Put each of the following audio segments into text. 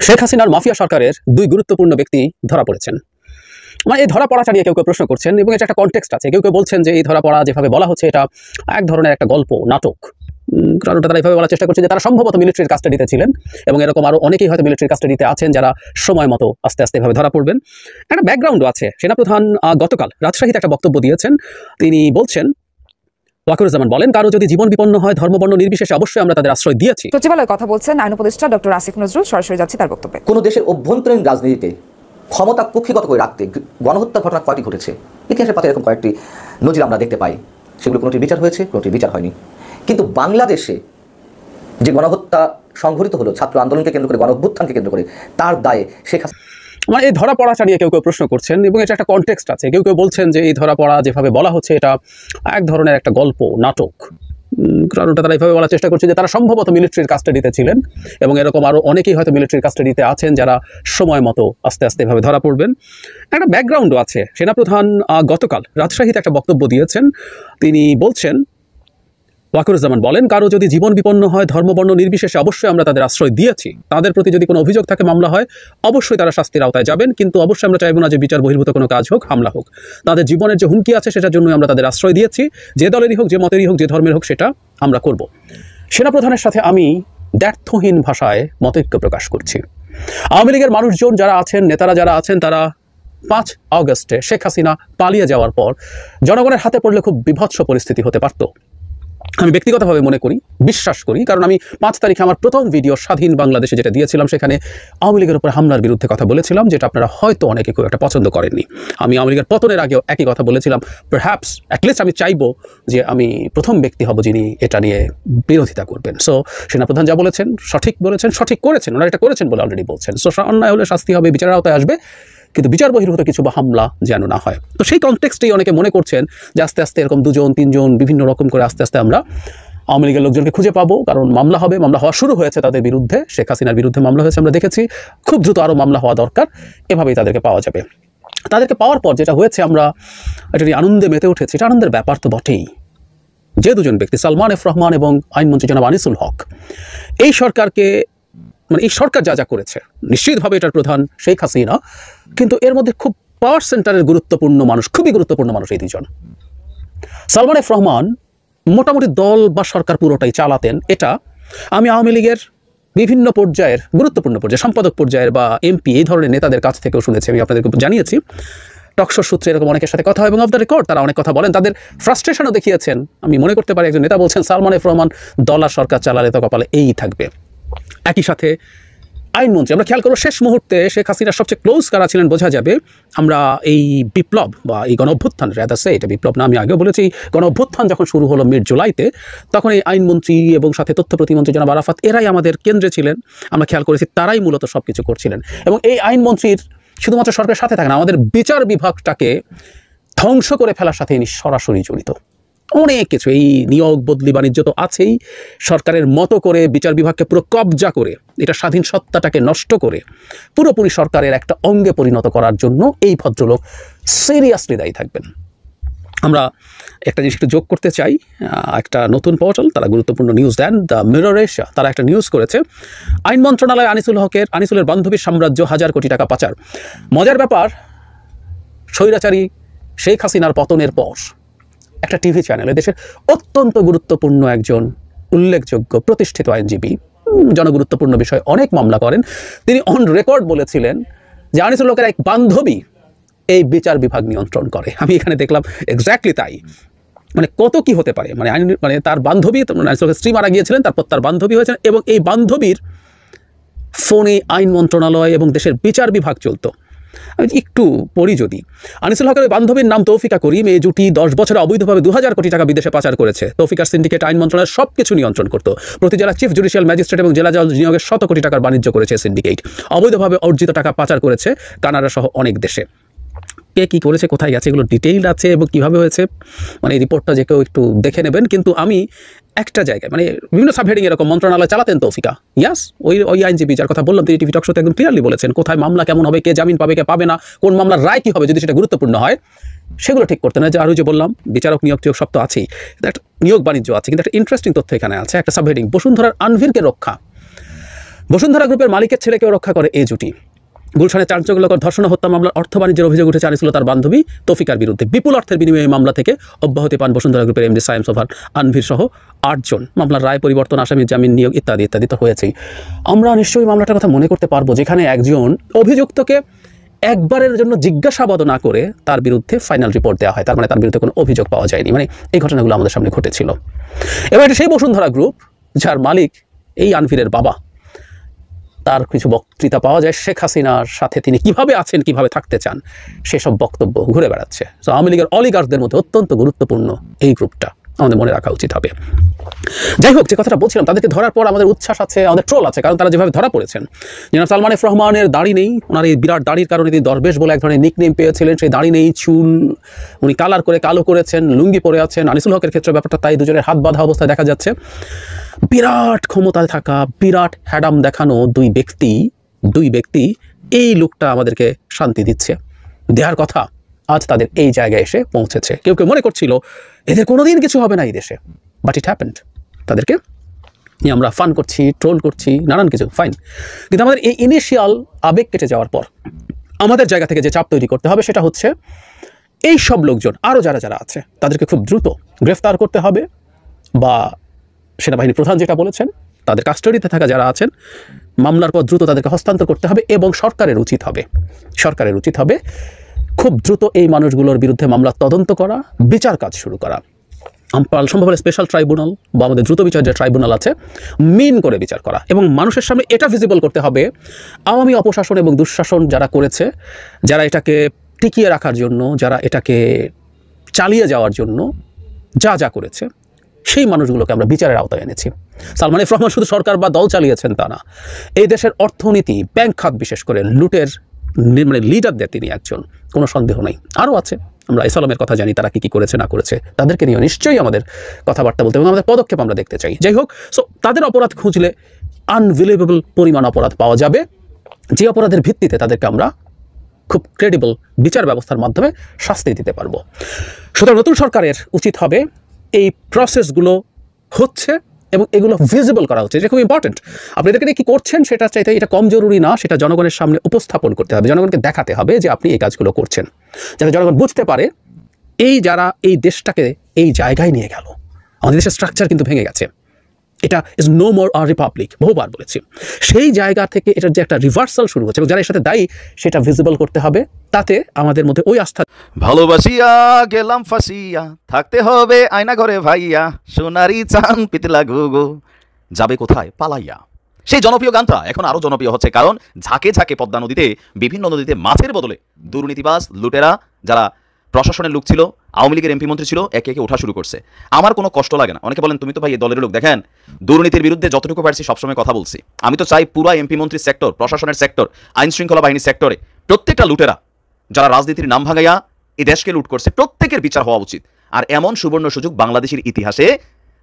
শেখ হাসিনার মাফিয়া সরকারের দুই গুরুত্বপূর্ণ ব্যক্তি ধরা পড়েছেন। মানে এই ধরা পড়াটা নিয়ে কেউ কেউ প্রশ্ন করছেন এবং এটা একটা কনটেক্সট আছে। কেউ কেউ বলছেন যে এই ধরা পড়া যেভাবে বলা হচ্ছে এটা এক ধরনের একটা গল্প, নাটক। কারণটা তারা এইভাবে বলার চেষ্টা করছে যে তারা সম্ভবত মিলিটারির কাস্টাডিতে ছিলেন এবং এরকম আরও অনেকেই হয়তো মিলিটারির কাস্টাডিতে আছেন যারা সময় মতো আস্তে আস্তে এভাবে ধরা পড়বেন। একটা ব্যাকগ্রাউন্ডও আছে। সেনাপ্রধান গতকাল রাজশাহীতে একটা বক্তব্য দিয়েছেন। তিনি বলছেন, ওয়াকারুজ্জামান বলেন, কারো যদি জীবন বিপন্ন হয় ধর্মবর্ণ নির্বিশেষে অবশ্যই আমরা তাদের আশ্রয় দিয়েছি। সচিবালয়ে কথা বলছেন আইন উপদেষ্টা ডক্টর আসিফ নজরুল। সরাসরি যাচ্ছি তার বক্তব্যে। কোন দেশের অভ্যন্তরীণ রাজনীতিতে ক্ষমতা কুক্ষিগত করে রাখতে গণহত্যার ঘটনা কয়টি ঘটেছে? ইতিহাসের পাতায় এরকম কয়েকটি নজির আমরা দেখতে পাই। সেগুলো কোনোটি বিচার হয়েছে, কোনোটি বিচার হয়নি। কিন্তু বাংলাদেশে যে গণহত্যা সংঘটিত হলো ছাত্র আন্দোলনকে কেন্দ্র করে, গণঅভ্যুত্থানকে কেন্দ্র করে, তার দায়ে শেখ হাসিনা মানে এই ধরা পড়াটা নিয়ে কেউ কেউ প্রশ্ন করছেন এবং এটা একটা কনটেক্সট আছে। কেউ কেউ বলছেন যে এই ধরা পড়া যেভাবে বলা হচ্ছে এটা এক ধরনের একটা গল্প, নাটক। কারণটা তারা এইভাবে বলার চেষ্টা করছে যে তারা সম্ভবত মিলিটারির কাস্টাডিতে ছিলেন এবং এরকম আরও অনেকেই হয়তো মিলিটারির কাস্টাডিতে আছেন যারা সময় মতো আস্তে আস্তে এভাবে ধরা পড়বেন। একটা ব্যাকগ্রাউন্ডও আছে। সেনাপ্রধান গতকাল রাজশাহীতে একটা বক্তব্য দিয়েছেন। তিনি বলছেন, ওয়াকারুজ্জামান বলেন, কারো যদি জীবন বিপন্ন হয় ধর্মবর্ণ নির্বিশেষে অবশ্যই আমরা তাদের আশ্রয় দিয়েছি। তাদের প্রতি যদি কোনো অভিযোগ থাকে, মামলা হয়, অবশ্যই তারা শাস্তির আওতায় যাবেন। কিন্তু অবশ্যই আমরা চাইব না যে বিচার বহির্ভূত কোনো কাজ হোক, হামলা হোক। তাদের জীবনের যে হুমকি আছে সেটার জন্যই আমরা তাদের আশ্রয় দিয়েছি। যে দলেরই হোক, যে মতেরই হোক, যে ধর্মের হোক, সেটা আমরা করব। সেনাপ্রধানের সাথে আমি দ্ব্যর্থহীন ভাষায় মতৈক্য প্রকাশ করছি। আওয়ামী লীগের মানুষজন যারা আছেন, নেতারা যারা আছেন, তারা 5 আগস্টে শেখ হাসিনা পালিয়ে যাওয়ার পর জনগণের হাতে পড়লে খুব বিভৎস পরিস্থিতি হতে পারত। আমি ব্যক্তিগতভাবে মনে করি, বিশ্বাস করি, কারণ আমি 5 তারিখে আমার প্রথম ভিডিও স্বাধীন বাংলাদেশে যেটা দিয়েছিলাম সেখানে আওয়ামী লীগের উপর হামলার বিরুদ্ধে কথা বলেছিলাম, যেটা আপনারা হয়তো অনেকে খুব একটা পছন্দ করেননি। আমি আওয়ামী লীগের পতনের আগেও একই কথা বলেছিলাম। পারহ্যাপস অ্যাটলিস্ট আমি চাইবো যে আমি প্রথম ব্যক্তি হব যিনি এটা নিয়ে বিরোধিতা করবেন। সো সেনাপ্রধান যা বলেছেন সঠিক বলেছেন, সঠিক করেছেন, ওনারা এটা করেছেন বলে অলরেডি বলছেন। সো অন্যায় হলে শাস্তি হবে, বিচারের আওতায় আসবে, কিন্তু বিচার বহির্ভূত কিছু বা হামলা যেন না হয়। তো সেই কনটেক্সটেই অনেকে মনে করছেন যে আস্তে আস্তে এরকম 2জন 3জন বিভিন্ন রকম করে আস্তে আস্তে আমরা আওয়ামী লীগের লোকজনকে খুঁজে পাবো, কারণ মামলা হবে, মামলা হওয়া শুরু হয়েছে তাদের বিরুদ্ধে। শেখ হাসিনার বিরুদ্ধে মামলা হয়েছে, আমরা দেখেছি। খুব দ্রুত আরও মামলা হওয়া দরকার, এভাবেই তাদেরকে পাওয়া যাবে। তাদেরকে পাওয়ার পর যেটা হয়েছে, আমরা এটা নিয়ে আনন্দে মেতে উঠেছি। এটা আনন্দের ব্যাপার তো বটেই। যে 2জন ব্যক্তি, সালমান এফ রহমান এবং আইনমন্ত্রী জনাব আনিসুল হক, এই সরকারকে, মানে এই সরকার যা যা করেছে, নিশ্চিতভাবে এটার প্রধান শেখ হাসিনা, কিন্তু এর মধ্যে খুব পাওয়ার সেন্টারের গুরুত্বপূর্ণ মানুষ, খুবই গুরুত্বপূর্ণ মানুষ এই 2জন। সালমান এফ রহমান মোটামুটি দল বা সরকার পুরোটাই চালাতেন। এটা আমি আওয়ামী লীগের বিভিন্ন পর্যায়ের, গুরুত্বপূর্ণ পর্যায়ে, সম্পাদক পর্যায়ের বা এমপি, এই ধরনের নেতাদের কাছ থেকেও শুনেছি। আমি আপনাদেরকে জানিয়েছি, টকশো সূত্রে এরকম অনেকের সাথে কথা হয় এবং অফ দ্য রেকর্ড তারা অনেক কথা বলেন, তাদের ফ্রাস্ট্রেশনও দেখিয়েছেন। আমি মনে করতে পারি একজন নেতা বলছেন, সালমান এফ রহমান দল আর সরকার চালালে তো কপালে এই থাকবে। একই সাথে আইনমন্ত্রী, আমরা খেয়াল করবো শেষ মুহূর্তে শেখ হাসিনার সবচেয়ে ক্লোজ কারা ছিলেন বোঝা যাবে। আমরা এই বিপ্লব বা এই গণঅভ্যুত্থান, রাদার এটা বিপ্লব না, আমি আগেও বলেছি, গণঅভ্যুত্থান যখন শুরু হলো মিড জুলাইতে, তখন এই আইনমন্ত্রী এবং সাথে তথ্য প্রতিমন্ত্রী জনাব আরাফাত, এরাই আমাদের কেন্দ্রে ছিলেন। আমরা খেয়াল করেছি তারাই মূলত সব কিছু করছিলেন। এবং এই আইনমন্ত্রীর শুধুমাত্র সরকারের সাথে থাকে না, আমাদের বিচার বিভাগটাকে ধ্বংস করে ফেলার সাথে ইনি সরাসরি জড়িত। অনেক কিছু, এই নিয়োগ বদলি বাণিজ্য তো আছেই, সরকারের মতো করে বিচার বিভাগকে পুরো কবজা করে, এটা স্বাধীন সত্তাটাকে নষ্ট করে পুরোপুরি সরকারের একটা অঙ্গে পরিণত করার জন্য এই ভদ্রলোক সিরিয়াসলি দায়ী থাকবেন। আমরা একটা জিনিস একটু যোগ করতে চাই। একটা নতুন পোর্টাল, তারা গুরুত্বপূর্ণ নিউজ দেন, দ্য মিরর এশিয়া, তারা একটা নিউজ করেছে, আইন মন্ত্রণালয় আনিসুলের বান্ধবীর সাম্রাজ্য, 1000 কোটি টাকা পাচার। মজার ব্যাপার, স্বৈরাচারী শেখ হাসিনার পতনের পর একটা টিভি চ্যানেলে দেশের অত্যন্ত গুরুত্বপূর্ণ একজন উল্লেখযোগ্য প্রতিষ্ঠিত আইনজীবী, জনগুরুত্বপূর্ণ বিষয়ে অনেক মামলা করেন, তিনি অন রেকর্ড বলেছিলেন যে আনিসুল হকের এক বান্ধবী এই বিচার বিভাগ নিয়ন্ত্রণ করে। আমি এখানে দেখলাম এক্স্যাক্টলি তাই। মানে কত কি হতে পারে, মানে তার বান্ধবী, আনিসুল হকের স্ত্রী মারা গিয়েছিলেন, তারপর তার বান্ধবী হয়েছেন, এবং এই বান্ধবীর ফোনে আইন মন্ত্রণালয় এবং দেশের বিচার বিভাগ চলতো। আমি একটু পড়ি যদি। আনিসুল হকের বান্ধবীর নাম তৌফিকা করিম। এই জুটি 10 বছরে অবৈধভাবে 2000 কোটি টাকা বিদেশে পাচার করেছে। তৌফিকার সিন্ডিকেট আইন মন্ত্রণালয়ের সব কিছু নিয়ন্ত্রণ করত। প্রতি জেলা চিফ জুডিশিয়াল ম্যাজিস্ট্রেট এবং জেলা জজ নিয়োগের 100 কোটি টাকার বাণিজ্য করেছে সিন্ডিকেট। অবৈধভাবে অর্জিত টাকা পাচার করেছে কানাডা সহ অনেক দেশে। কে কী করেছে, কোথায় গেছে, এগুলো ডিটেইল আছে এবং কীভাবে হয়েছে, মানে এই রিপোর্টটা যে কেউ একটু দেখে নেবেন। কিন্তু আমি একটা জায়গায়, মানে বিভিন্ন সাবহেডিং এরকম মন্ত্রণালয় চালাতেন তৌফিকা। ইয়াস, ওই আইনজীবী যার কথা বললাম, তিনি টিভি টক শোতে একদম ক্লিয়ারলি বলেছেন কোথায় মামলা কেমন হবে, কে জামিন পাবে, কে পাবে না, কোন মামলার রায় কী হবে যদি সেটা গুরুত্বপূর্ণ হয়, সেগুলো ঠিক করতে না। যে আরও যে বললাম, বিচারক নিয়োগ টিয়োগ সব তো আছেই, একটা নিয়োগ বাণিজ্য আছে, কিন্তু একটা ইন্টারেস্টিং তথ্য এখানে আছে, একটা সাবহেডিং, বসুন্ধরার আনভিরকে রক্ষা। বসুন্ধরা গ্রুপের মালিকের ছেলেকেও রক্ষা করে এই জুটি। গুলশানে চাঞ্চল্যকর ধর্ষণ ও হত্যা মামলার অর্থ বাণিজ্যের অভিযোগ উঠেছে আনিসুল তার বান্ধবী তৌফিকার বিরুদ্ধে। বিপুল অর্থের বিনিময়ে এই মামলা থেকে অব্যাহতি পান বসুন্ধরা গ্রুপের এমডি সায়েম সোভান আনভির সহ 8 জন। মামলার রায় পরিবর্তন, আসামির জামিন, নিয়োগ ইত্যাদি ইত্যাদি তো হয়েছেই। আমরা নিশ্চয়ই মামলাটার কথা মনে করতে পারবো, যেখানে একজন অভিযুক্তকে একবারের জন্য জিজ্ঞাসাবাদ না করে তার বিরুদ্ধে ফাইনাল রিপোর্ট দেওয়া হয়। তার মানে তার বিরুদ্ধে কোনো অভিযোগ পাওয়া যায়নি। মানে এই ঘটনাগুলো আমাদের সামনে ঘটেছিল। এবার এটা সেই বসুন্ধরা গ্রুপ যার মালিক এই আনভিরের বাবা। তার কিছু বক্তৃতা পাওয়া যায় শেখ হাসিনার সাথে তিনি কিভাবে আছেন, কিভাবে থাকতে চান, সেসব বক্তব্য ঘুরে বেড়াচ্ছে। তো আওয়ামী লীগের অলিগার্সদের মধ্যে অত্যন্ত গুরুত্বপূর্ণ এই গ্রুপটা, আমাদের মনে রাখা উচিত হবে। যাই হোক, যে কথাটা বলছিলাম, তাদেরকে ধরার পর আমাদের উচ্ছ্বাস আছে, আমাদের ট্রোল আছে, কারণ তারা যেভাবে ধরা পড়েছেন। জনাব সালমান এফ রহমানের দাড়ি নেই, ওনার এই বিরাট দাড়ির কারণে তিনি দরবেশ বলে এক ধরনের নিকনেম পেয়েছিলেন। সেই দাড়ি নেই, চুল উনি কালার করে কালো করেছেন, লুঙ্গি পরে আছেন। আনিসুল হকের ক্ষেত্রে ব্যাপারটা তাই, দুজনের হাত বাঁধা অবস্থায় দেখা যাচ্ছে। বিরাট ক্ষমতায় থাকা, বিরাট হ্যাডাম দেখানো দুই ব্যক্তি এই লোকটা আমাদেরকে শান্তি দিচ্ছে, দেওয়ার কথা। আজ তাদের এই জায়গায় এসে পৌঁছেছে। কেউ কেউ মনে করছিল এদের কোনোদিন কিছু হবে না এই দেশে, বাট ইট হ্যাপেন্ড। তাদেরকে নিয়ে আমরা ফান করছি, ট্রোল করছি, নানান কিছু, ফাইন। কিন্তু আমাদের এই ইনিশিয়াল আবেগ কেটে যাওয়ার পর আমাদের জায়গা থেকে যে চাপ তৈরি করতে হবে সেটা হচ্ছে এই সব লোকজন, আরও যারা আছে, তাদেরকে খুব দ্রুত গ্রেফতার করতে হবে, বা সেনাবাহিনী প্রধান যেটা বলেছেন, তাদের কাস্টাডিতে থাকা যারা আছেন মামলার পর দ্রুত তাদেরকে হস্তান্তর করতে হবে। এবং সরকারের উচিত হবে খুব দ্রুত এই মানুষগুলোর বিরুদ্ধে মামলার তদন্ত করা, বিচার কাজ শুরু করা। সম্ভব হলে স্পেশাল ট্রাইব্যুনাল বা আমাদের দ্রুত বিচার যে ট্রাইব্যুনাল আছে, মিন করে বিচার করা। এবং মানুষের সামনে এটা ভিজিবল করতে হবে, আওয়ামী অপশাসন এবং দুঃশাসন যারা করেছে, যারা এটাকে টিকিয়ে রাখার জন্য, যারা এটাকে চালিয়ে যাওয়ার জন্য যা করেছে, সেই মানুষগুলোকে আমরা বিচারের আওতায় এনেছি। সালমান এফ রহমান শুধু সরকার বা দল চালিয়েছেন তা না, এই দেশের অর্থনীতি, ব্যাংক খাত বিশেষ করে লুটের লিডারদের তিনি একজন, কোনো সন্দেহ নেই। আরও আছে, আমরা ইসলামের কথা জানি, তারা কি করেছে না করেছে, তাদেরকে নিয়ে নিশ্চয়ই আমাদের কথাবার্তা বলতে এবং আমাদের পদক্ষেপ আমরা দেখতে চাই। যাই হোক, সো তাদের অপরাধ খুঁজলে আনবিলিভেবল পরিমাণ অপরাধ পাওয়া যাবে, যে অপরাধের ভিত্তিতে তাদেরকে আমরা খুব ক্রেডিবল বিচার ব্যবস্থার মাধ্যমে শাস্তি দিতে পারবো। সুতরাং নতুন সরকারের উচিত হবে এই প্রসেসগুলো হচ্ছে এবং এগুলো ভিজিবল করা হচ্ছে, যে খুব ইম্পর্টেন্ট। আপনি এদেরকে কি করছেন সেটা চাইতে এটা কম জরুরি না, সেটা জনগণের সামনে উপস্থাপন করতে হবে, জনগণকে দেখাতে হবে যে আপনি এই কাজগুলো করছেন, যাতে জনগণ বুঝতে পারে এই যারা এই দেশটাকে এই জায়গায় নিয়ে গেল। আমাদের দেশের স্ট্রাকচার কিন্তু ভেঙে গেছে, এটা is no more a republic, বহুবার বলেছি। সেই জায়গা থেকে এটার যে একটা রিভার্সাল শুরু হচ্ছে এবং যারা এর সাথে দায়ী সেটা ভিজিবল করতে হবে, তাতে আমাদের মধ্যে ওই আস্থা। ভালোবাসিয়া গেলাম ফাঁসিয়া, থাকতে হবে আয়না ঘরে ভাইয়া, সোনারি চান পিতলা গো যাবে কোথায় পালাইয়া। সেই জনপ্রিয় গানটা এখন আরো জনপ্রিয় হচ্ছে, কারণ ঝাঁকে ঝাঁকে পদ্মা নদীতে, বিভিন্ন নদীতে মাছের বদলে দুর্নীতিবাজ লুটেরা, যারা প্রশাসনের লোক ছিল, আওয়ামী লীগের এমপি মন্ত্রী ছিল, একে একে ওঠা শুরু করছে। আমার কোনো কষ্ট লাগে না। অনেকে বলেন তুমি তো ভাই এই দলের লোক, দেখেন দুর্নীতির বিরুদ্ধে যতটুকু পারছি সবসময় কথা বলছি। আমি তো চাই পুরা এমপি মন্ত্রীর সেক্টর, প্রশাসনের সেক্টর, আইন শৃঙ্খলা বাহিনীর সেক্টরে প্রত্যেকটা লুটেরা যারা রাজনীতির নাম ভাঙাইয়া এই দেশকে লুট করছে, প্রত্যেকের বিচার হওয়া উচিত। আর এমন সুবর্ণ সুযোগ বাংলাদেশের ইতিহাসে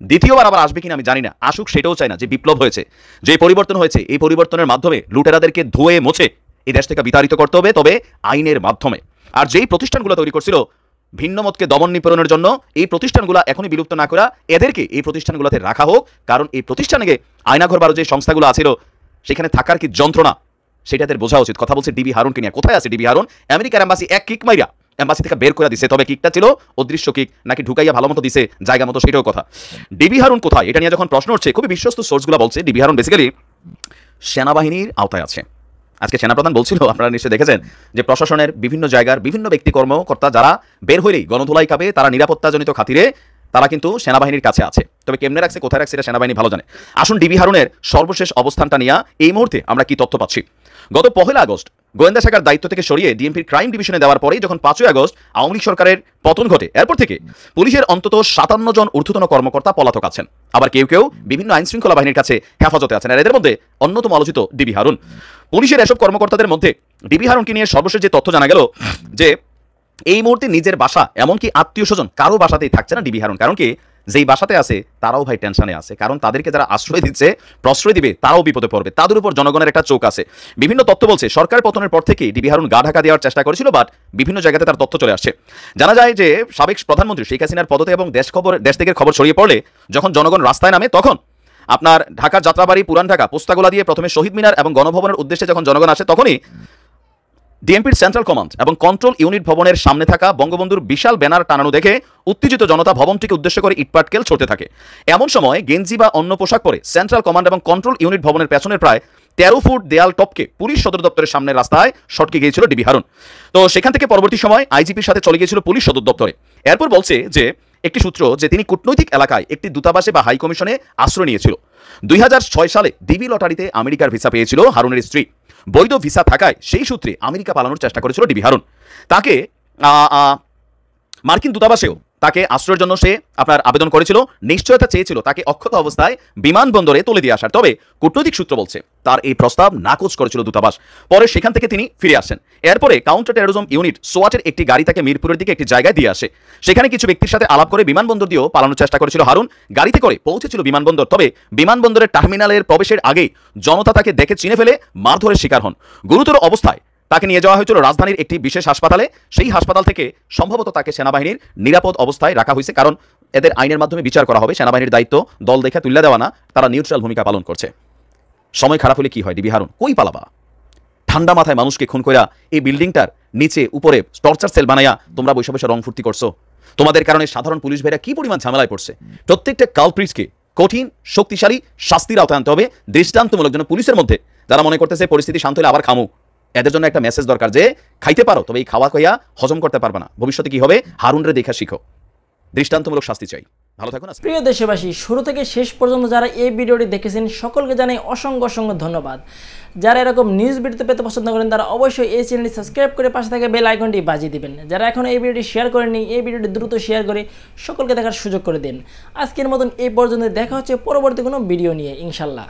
দ্বিতীয়বার আবার আসবে কিনা আমি জানি না, আসুক সেটাও চাই না। যে বিপ্লব হয়েছে, যে পরিবর্তন হয়েছে, এই পরিবর্তনের মাধ্যমে লুটেরাদেরকে ধুয়ে মুছে এই দেশ থেকে বিতাড়িত করতে হবে, তবে আইনের মাধ্যমে। আর যেই প্রতিষ্ঠানগুলো তৈরি করছিল ভিন্নমতকে দমন নিপীড়নের জন্য, এই প্রতিষ্ঠানগুলো এখনই বিলুপ্ত না করা, এদেরকে এই প্রতিষ্ঠানগুলোতে রাখা হোক। কারণ এই প্রতিষ্ঠানে আয়নাঘর বারো যে সংস্থাগুলো আছিল, সেখানে থাকার কি যন্ত্রণা সেটা এদের বোঝা উচিত। কথা বলছে ডিবি হারুনকে নিয়ে। কোথায় আছে ডিবি হারুন? আমেরিকার এম্বাসি এক কিক মাইরা এম্বাসি থেকে বের করে দিছে, তবে কিকটা ছিল অদৃশ্য কিক, নাকি ঢুকাইয়া ভালো মতো দিছে জায়গা মতো, সেটাও কথা। ডিবি হারুন কোথায় এটা নিয়ে যখন প্রশ্ন উঠছে, খুবই বিশ্বস্ত সোর্সগুলো বলছে ডিবি হারুন বেসিক্যালি সেনাবাহিনীর আওতায় আছে। আজকে সেনাপ্রধান বলছিল, আপনারা নিশ্চয়ই দেখেছেন, যে প্রশাসনের বিভিন্ন জায়গার বিভিন্ন ব্যক্তি কর্মকর্তা যারা বের হইলেই গণধোলাই খাবে, তারা নিরাপত্তাজনিত খাতিরে তারা কিন্তু সেনাবাহিনীর কাছে আছে। তবে কেমনে রাখছে, কোথায় রাখছে, এটা সেনাবাহিনী ভালো জানে। আসুন ডিবি হারুনের সর্বশেষ অবস্থানটা নিয়ে এই মুহূর্তে আমরা কি তথ্য পাচ্ছি। গত 1 আগস্ট গোয়েন্দা শাখার দায়িত্ব থেকে সরিয়ে ডিএমপির ক্রাইম ডিভিশনে দেওয়ার পরেই যখন 5 আগস্ট আওয়ামী লীগ সরকারের পতন ঘটে, এরপর থেকে পুলিশের অন্তত 57 জন ঊর্ধ্বতন কর্মকর্তা পলাতক আছেন। আবার কেউ কেউ বিভিন্ন আইন শৃঙ্খলা বাহিনীর কাছে হেফাজতে আছেন। আর এদের মধ্যে অন্যতম আলোচিত ডিবি হারুন। পুলিশের এসব কর্মকর্তাদের মধ্যে ডিবি হারুনকে নিয়ে সর্বশেষ যে তথ্য জানা গেল, যে এই মুহূর্তে নিজের বাসা, এমনকি আত্মীয় স্বজন কারো বাসাতেই থাকছে না ডিবি হারুন। কারণ কি, যেই বাসাতে আছে তারাও ভাই টেনশনে আছে, কারণ তাদেরকে যারা আশ্রয় দিচ্ছে, প্রশ্রয় দিবে, তারাও বিপদে পড়বে। তাদের উপর জনগণের একটা চোখ আছে। বিভিন্ন তথ্য বলছে সরকার পতনের পর থেকেই ডিবি হারুন গা ঢাকা দেওয়ার চেষ্টা করেছিল, বাট বিভিন্ন জায়গাতে তার তথ্য চলে আসছে। জানা যায় যে সাবেক প্রধানমন্ত্রী শেখ হাসিনার পদতে এবং দেশ থেকে খবর ছড়িয়ে পড়লে, যখন জনগণ রাস্তায় নামে, তখন আপনার ঢাকার যাত্রাবাড়ি, পুরান ঢাকা, পোস্তাগোলা দিয়ে প্রথমে শহীদ মিনার এবং গণভবনের উদ্দেশ্যে যখন জনগণ আসে, তখনই ডিএমপির সেন্ট্রাল কমান্ড এবং কন্ট্রোল ইউনিট ভবনের সামনে থাকা বঙ্গবন্ধুর বিশাল ব্যানার টানানো দেখে উত্তেজিত জনতা ভবনটিকে উদ্দেশ্য করে ইটপাটকেল ছড়তে থাকে। এমন সময় গেঞ্জি বা অন্য পোশাক পরে সেন্ট্রাল কমান্ড এবং কন্ট্রোল ইউনিট ভবনের পেছনের প্রায় 13 ফুট দেয়াল টপকে পুলিশ সদর দপ্তরের সামনের রাস্তায় সটকে গিয়েছিল ডিবি হারুন। তো সেখান থেকে পরবর্তী সময় আইজিপির সাথে চলে গিয়েছিল পুলিশ সদর দপ্তরে। এরপর বলছে যে একটি সূত্র যে তিনি কূটনৈতিক এলাকায় একটি দূতাবাসে বা হাই কমিশনে আশ্রয় নিয়েছিল। 2006 সালে ডিবি লটারিতে আমেরিকার ভিসা পেয়েছিল হারুনের স্ত্রী। বৈধ ভিসা থাকায় সেই সূত্রে আমেরিকা পালানোর চেষ্টা করেছিল ডিবি হারুন। তাকে মার্কিন দূতাবাসেও তাকে আশ্রয়ের জন্য সে আপনার আবেদন করেছিল, নিশ্চয়তা চেয়েছিল তাকে অক্ষত অবস্থায় বিমানবন্দরে তুলে দিয়ে আসার। তবে কূটনৈতিক সূত্র বলছে তার এই প্রস্তাব নাকচ করেছিল দূতাবাস। পরে সেখান থেকে তিনি ফিরে আসেন। এরপরে কাউন্টার টেরোরিজম ইউনিট সোয়াটের একটি গাড়ি তাকে মিরপুরের দিকে একটি জায়গায় দিয়ে আসে। সেখানে কিছু ব্যক্তির সাথে আলাপ করে বিমানবন্দর দিয়েও পালানোর চেষ্টা করেছিল হারুন। গাড়িতে করে পৌঁছেছিল বিমানবন্দর। তবে বিমানবন্দরের টার্মিনালের প্রবেশের আগেই জনতা তাকে দেখে চিনে ফেলে মারধরের শিকার হন। গুরুতর অবস্থায় তাকে নিয়ে যাওয়া হয়েছিল রাজধানীর একটি বিশেষ হাসপাতালে। সেই হাসপাতাল থেকে সম্ভবত তাকে সেনাবাহিনীর নিরাপদ অবস্থায় রাখা হয়েছে, কারণ এদের আইনের মাধ্যমে বিচার করা হবে। সেনাবাহিনীর দায়িত্ব দল দেখে তুলে দেওয়া না, তারা নিউট্রাল ভূমিকা পালন করছে। সময় খারাপ হলে কি হয়, ডিবি হারুন কই পালাবা? ঠান্ডা মাথায় মানুষকে খুন কইরা এই বিল্ডিংটার নিচে উপরে টর্চার সেল বানাইয়া তোমরা বৈশা বৈশা রং ফুর্তি করছো। তোমাদের কারণে সাধারণ পুলিশ ভাইরা কি পরিমাণ ঝামেলায় পড়ছে। প্রত্যেকটা কালপ্রিটকে কঠিন শক্তিশালী শাস্তির আওতায় আনতে হবে, দৃষ্টান্তমূলক। যেন পুলিশের মধ্যে যারা মনে করতেছে পরিস্থিতি শান্ত হলে আবার খামু, এদের জন্য একটা মেসেজ দরকার যে খাইতে পারো, তবে এই খাওয়া খাইয়া হজম করতে পারবে না। ভবিষ্যতে কি হবে, হারুনরে দেখা শিখো। দৃষ্টান্তমূলক শাস্তি চাই। ভালো থাকুন। প্রিয় দেশবাসী, শুরু থেকে শেষ পর্যন্ত যারা এই ভিডিওটি দেখেছেন সকলকে জানাই অসংখ্য অসংখ্য ধন্যবাদ। যারা এরকম নিউজ ভিডিও পেতে পছন্দ করেন তারা অবশ্যই এই চ্যানেলটি সাবস্ক্রাইব করে পাশে থাকা বেল আইকনটি বাজিয়ে দিবেন। যারা এখন এই ভিডিওটি শেয়ার করেননি, এই ভিডিওটি দ্রুত শেয়ার করে সকলকে দেখার সুযোগ করে দিন। আজকের মতন এই পর্যন্ত, দেখা হচ্ছে পরবর্তী কোনো ভিডিও নিয়ে ইনশাল্লাহ।